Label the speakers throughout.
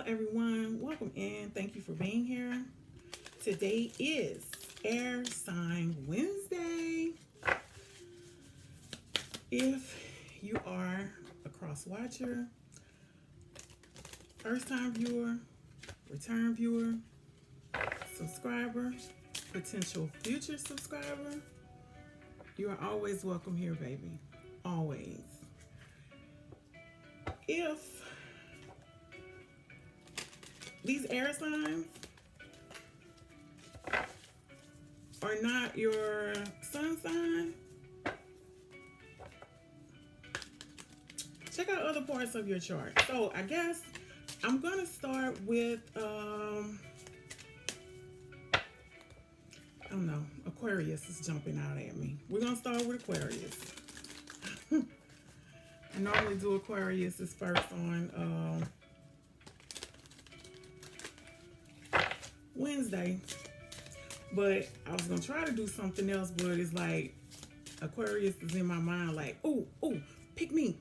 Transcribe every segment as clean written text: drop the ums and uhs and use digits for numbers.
Speaker 1: everyone, welcome in. Thank you for being here. Today is Air Sign Wednesday. If you are a cross watcher, first time viewer, return viewer, subscriber, potential future subscriber, you are always welcome here, baby. Always. If these air signs are not your sun sign, check out other parts of your chart. So I guess I'm gonna start with I don't know, Aquarius is jumping out at me. We're gonna start with Aquarius. I normally do Aquarius is first on Wednesday, but I was gonna try to do something else, but it's like Aquarius is in my mind like, oh, pick me.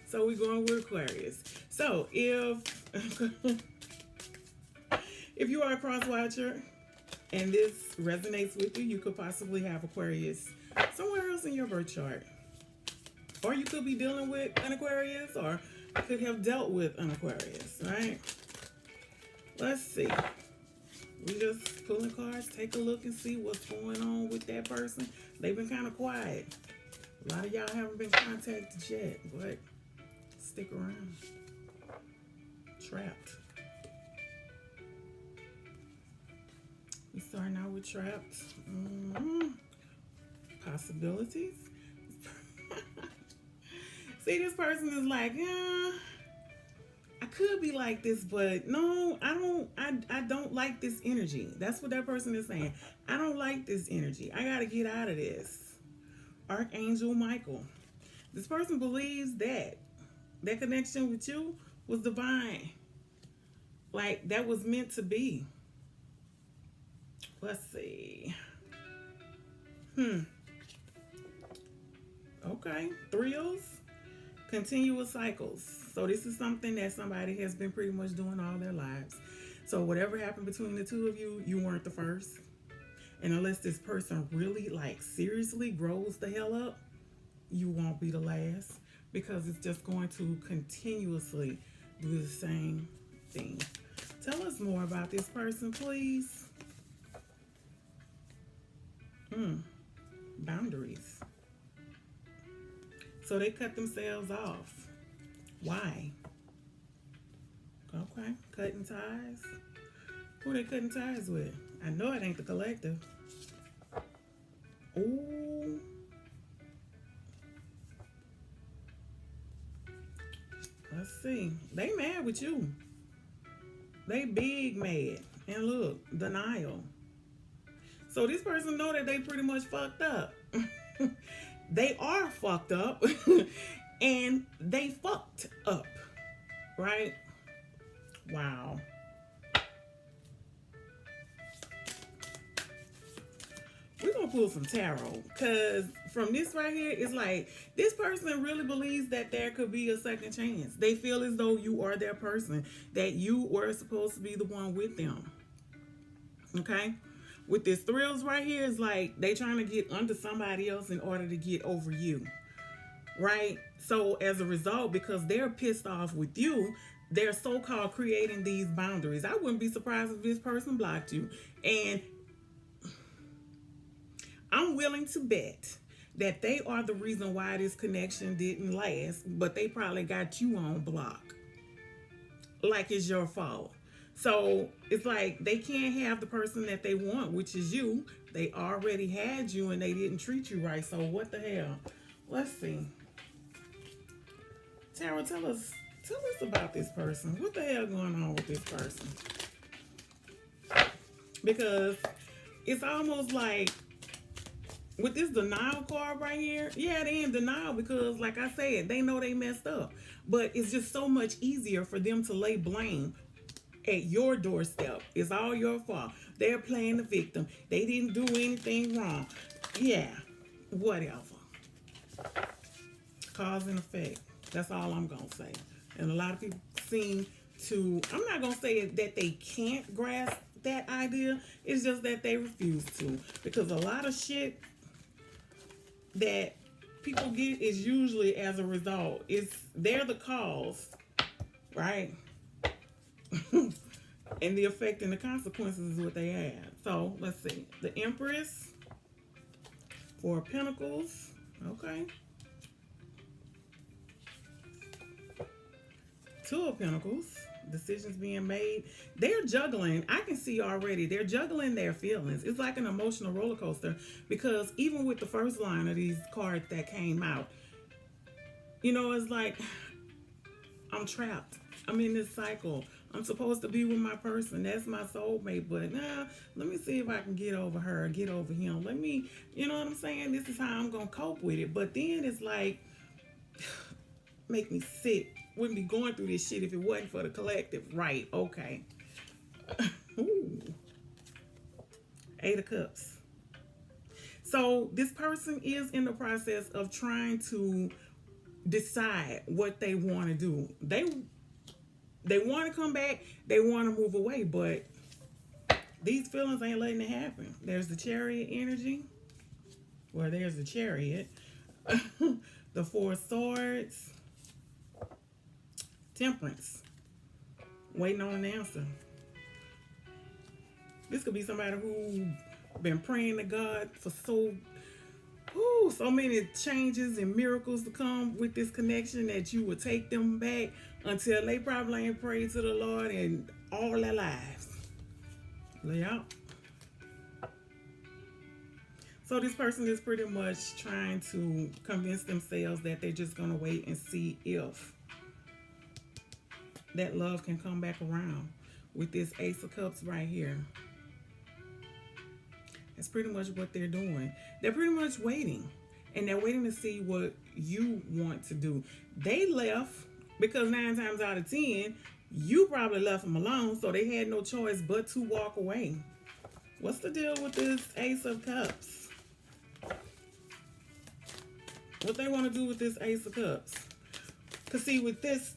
Speaker 1: So we're going with Aquarius. So if you are a cross watcher and this resonates with you, you could possibly have Aquarius somewhere else in your birth chart. Or you could be dealing with an Aquarius, or you could have dealt with an Aquarius, right? Let's see. We just pulling cards, take a look and see what's going on with that person. They've been kind of quiet. A lot of y'all haven't been contacted yet, but stick around. Trapped. We starting out with trapped. Possibilities. See, this person is like, yeah, I could be like this, but no, I don't like this energy. That's what that person is saying. I don't like this energy. I got to get out of this. Archangel Michael. This person believes that connection with you was divine. Like, that was meant to be. Let's see. Okay. Thrills. Continuous cycles. So this is something that somebody has been pretty much doing all their lives. So whatever happened between the two of you, you weren't the first. And unless this person really, like, seriously grows the hell up, you won't be the last, because it's just going to continuously do the same thing. Tell us more about this person, please. Boundaries. So they cut themselves off. Why? Okay, cutting ties. Who they cutting ties with? I know it ain't the collective. Ooh. Let's see. They mad with you. They big mad. And look, denial. So this person know that they pretty much fucked up. They are fucked up. And they fucked up. Right? Wow. We're going to pull some tarot, because from this right here, it's like this person really believes that there could be a second chance. They feel as though you are their person, that you were supposed to be the one with them. Okay? With this thrills right here, it's like they trying to get under somebody else in order to get over you. Right? So as a result, because they're pissed off with you, they're so-called creating these boundaries. I wouldn't be surprised if this person blocked you. And I'm willing to bet that they are the reason why this connection didn't last, but they probably got you on block. Like it's your fault. So it's like they can't have the person that they want, which is you. They already had you and they didn't treat you right. So what the hell? Let's see. Tara, tell us about this person. What the hell going on with this person? Because it's almost like, with this denial card right here, yeah, they in denial because, like I said, they know they messed up. But it's just so much easier for them to lay blame at your doorstep. It's all your fault. They're playing the victim. They didn't do anything wrong. Yeah, whatever. Cause and effect. That's all I'm going to say. And a lot of people seem to, I'm not going to say that they can't grasp that idea. It's just that they refuse to. Because a lot of shit that people get is usually as a result. They're the cause, right? And the effect and the consequences is what they have. So let's see. The Empress, Four of Pentacles. Okay. Two of Pentacles. Decisions being made. They're juggling. I can see already. They're juggling their feelings. It's like an emotional roller coaster, because even with the first line of these cards that came out, you know, it's like, I'm trapped. I'm in this cycle. I'm supposed to be with my person. That's my soulmate. But nah, let me see if I can get over her, get over him. Let me, you know what I'm saying? This is how I'm going to cope with it. But then it's like, make me sick. Wouldn't be going through this shit if it wasn't for the collective. Right. Okay. Ooh. Eight of Cups. So this person is in the process of trying to decide what they want to do. They want to come back. They want to move away, but these feelings ain't letting it happen. There's the Chariot energy. Well, there's the Chariot. The Four of Swords. Temperance. Waiting on an answer. This could be somebody who been praying to God for so many changes and miracles to come with this connection that you would take them back until they probably ain't prayed to the Lord in all their lives. Yeah. So this person is pretty much trying to convince themselves that they're just going to wait and see if that love can come back around with this Ace of Cups right here. That's pretty much what they're doing. They're pretty much waiting. And they're waiting to see what you want to do. They left because 9 times out of 10, you probably left them alone. So they had no choice but to walk away. What's the deal with this Ace of Cups? What they want to do with this Ace of Cups? Because see, with this,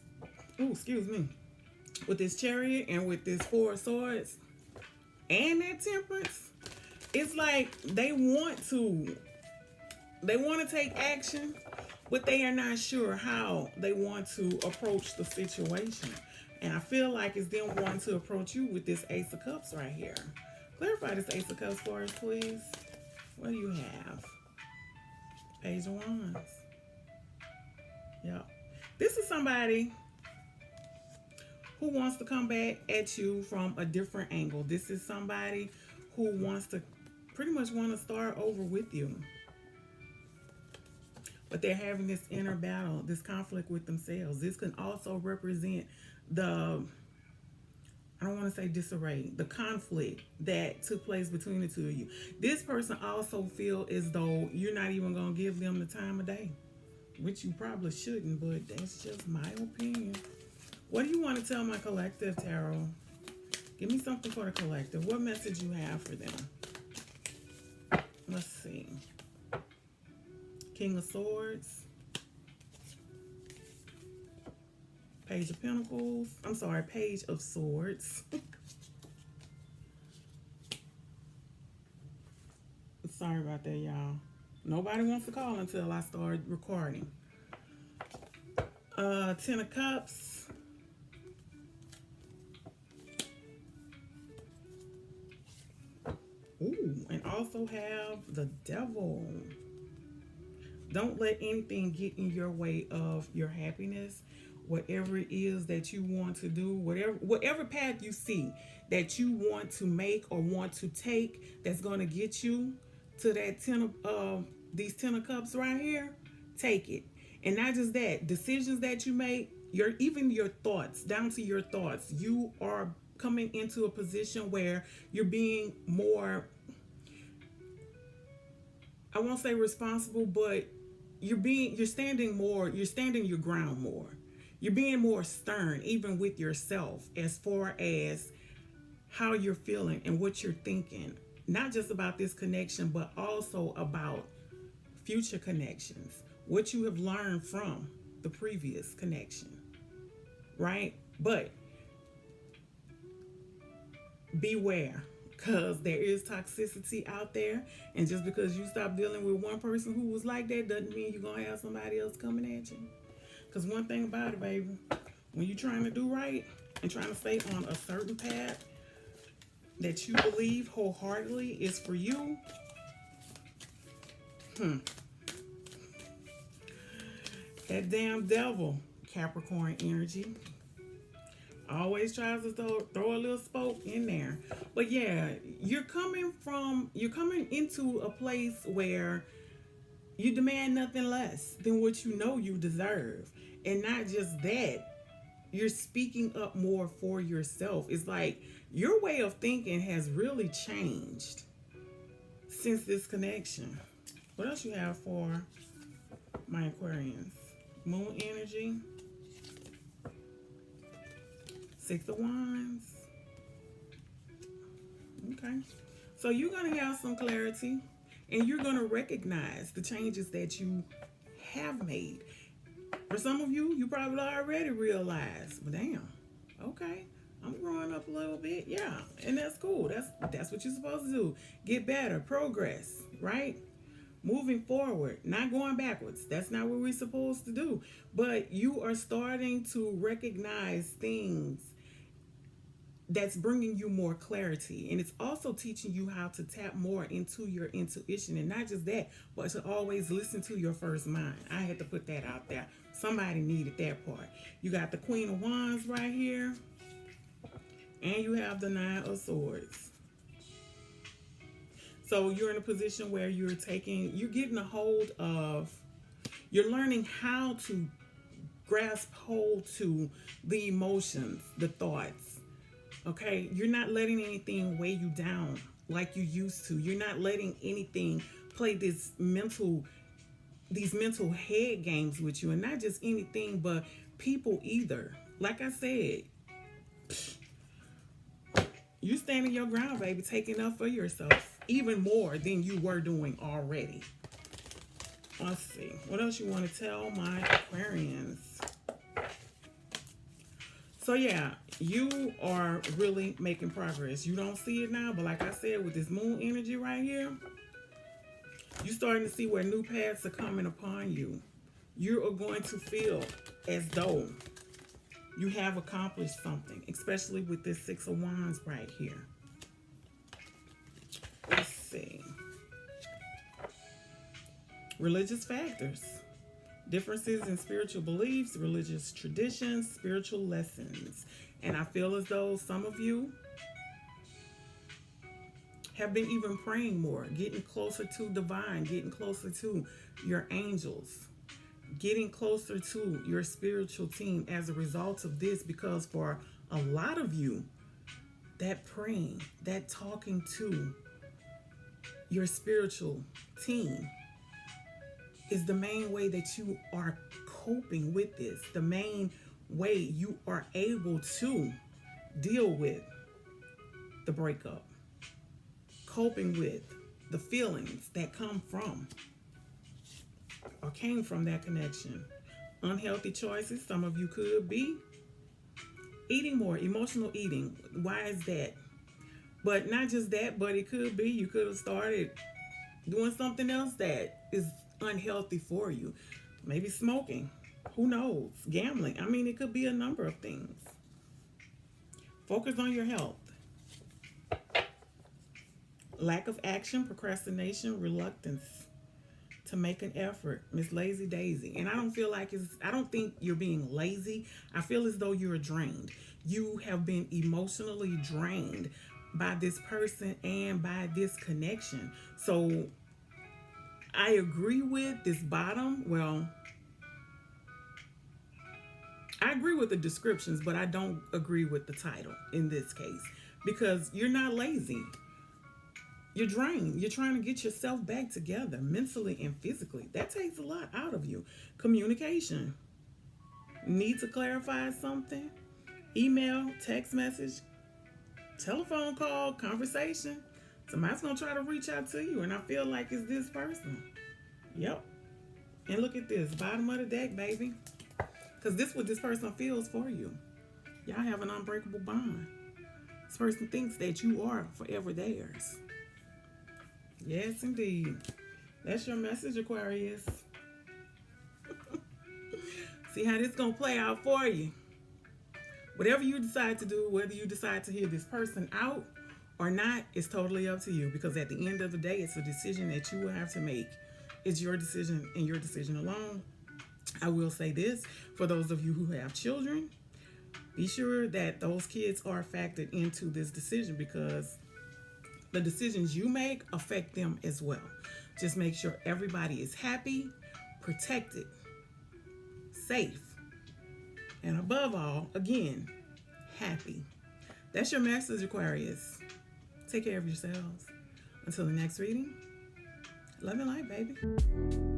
Speaker 1: with this Chariot and with this Four of Swords and that Temperance, it's like they want to take action, but they are not sure how they want to approach the situation. And I feel like it's them wanting to approach you with this Ace of Cups right here. Clarify this Ace of Cups for us, please. What do you have? Page of Wands. Yep. This is somebody who wants to come back at you from a different angle. This is somebody who wants to pretty much want to start over with you. But they're having this inner battle, this conflict with themselves. This can also represent the, I don't want to say disarray, the conflict that took place between the two of you. This person also feels as though you're not even going to give them the time of day, which you probably shouldn't, but that's just my opinion. What do you want to tell my collective, Tarot? Give me something for the collective. What message you have for them? Let's see. King of Swords. Page of Pentacles. I'm sorry, Page of Swords. Sorry about that, y'all. Nobody wants to call until I start recording. 10 of Cups. Ooh, and also have the Devil. Don't let anything get in your way of your happiness. Whatever it is that you want to do, whatever path you see that you want to make or want to take that's going to get you to that these 10 of Cups right here, take it. And not just that, decisions that you make, even your thoughts, down to your thoughts, you are coming into a position where you're being more, I won't say responsible, but you're standing your ground more. You're being more stern, even with yourself, as far as how you're feeling and what you're thinking. Not just about this connection, but also about future connections. What you have learned from the previous connection, right? But beware, because there is toxicity out there, and just because you stop dealing with one person who was like that doesn't mean you're gonna have somebody else coming at you. Because one thing about it, baby, when you're trying to do right and trying to stay on a certain path that you believe wholeheartedly is for you, that damn devil, Capricorn energy, always tries to throw a little spoke in there. But yeah, you're coming into a place where you demand nothing less than what you know you deserve. And not just that, you're speaking up more for yourself. It's like your way of thinking has really changed since this connection. What else you have for my Aquarians? Moon energy. Six of Wands. Okay. So you're going to have some clarity, and you're going to recognize the changes that you have made. For some of you, you probably already realized, but damn, okay, I'm growing up a little bit. Yeah, and that's cool. That's what you're supposed to do. Get better, progress, right? Moving forward, not going backwards. That's not what we're supposed to do. But you are starting to recognize things that's bringing you more clarity, and it's also teaching you how to tap more into your intuition, and not just that, but to always listen to your first mind. I had to put that out there. Somebody needed that part. You got the Queen of Wands right here, and you have the Nine of Swords. So you're in a position where you're getting a hold of, you're learning how to grasp hold to the emotions, the thoughts. Okay, you're not letting anything weigh you down like you used to. You're not letting anything play these mental head games with you, and not just anything, but people either. Like I said, you standing your ground, baby, taking up for yourself even more than you were doing already. Let's see, what else you want to tell my Aquarians? So yeah, you are really making progress. You don't see it now, but like I said, with this moon energy right here, you're starting to see where new paths are coming upon you. You are going to feel as though you have accomplished something, especially with this Six of Wands right here. Let's see. Religious factors. Differences in spiritual beliefs, religious traditions, spiritual lessons. And I feel as though some of you have been even praying more, getting closer to divine, getting closer to your angels, getting closer to your spiritual team as a result of this, because for a lot of you, that praying, that talking to your spiritual team is the main way that you are coping with this, the main way you are able to deal with the breakup, coping with the feelings that come from or came from that connection. Unhealthy choices, some of you could be eating more, emotional eating. Why is that? But not just that, but it could be you could have started doing something else that is unhealthy for you. Maybe smoking. Who knows? Gambling. I mean, it could be a number of things. Focus on your health. Lack of action, procrastination, reluctance to make an effort. Miss Lazy Daisy. And I don't think you're being lazy. I feel as though you're drained. You have been emotionally drained by this person and by this connection. So I agree with this bottom. Well, I agree with the descriptions, but I don't agree with the title in this case, because you're not lazy. You're drained. You're trying to get yourself back together mentally and physically. That takes a lot out of you. Communication. Need to clarify something? Email, text message, telephone call, conversation. Somebody's going to try to reach out to you, and I feel like it's this person. Yep. And look at this. Bottom of the deck, baby. Because this is what this person feels for you. Y'all have an unbreakable bond. This person thinks that you are forever theirs. Yes, indeed. That's your message, Aquarius. See how this gonna play out for you. Whatever you decide to do, whether you decide to hear this person out or not, it's totally up to you. Because at the end of the day, it's a decision that you will have to make. It's your decision and your decision alone. I will say this, for those of you who have children, be sure that those kids are factored into this decision, because the decisions you make affect them as well. Just make sure everybody is happy, protected, safe, and above all, again, happy. That's your message, Aquarius. Take care of yourselves. Until the next reading, love and light, baby.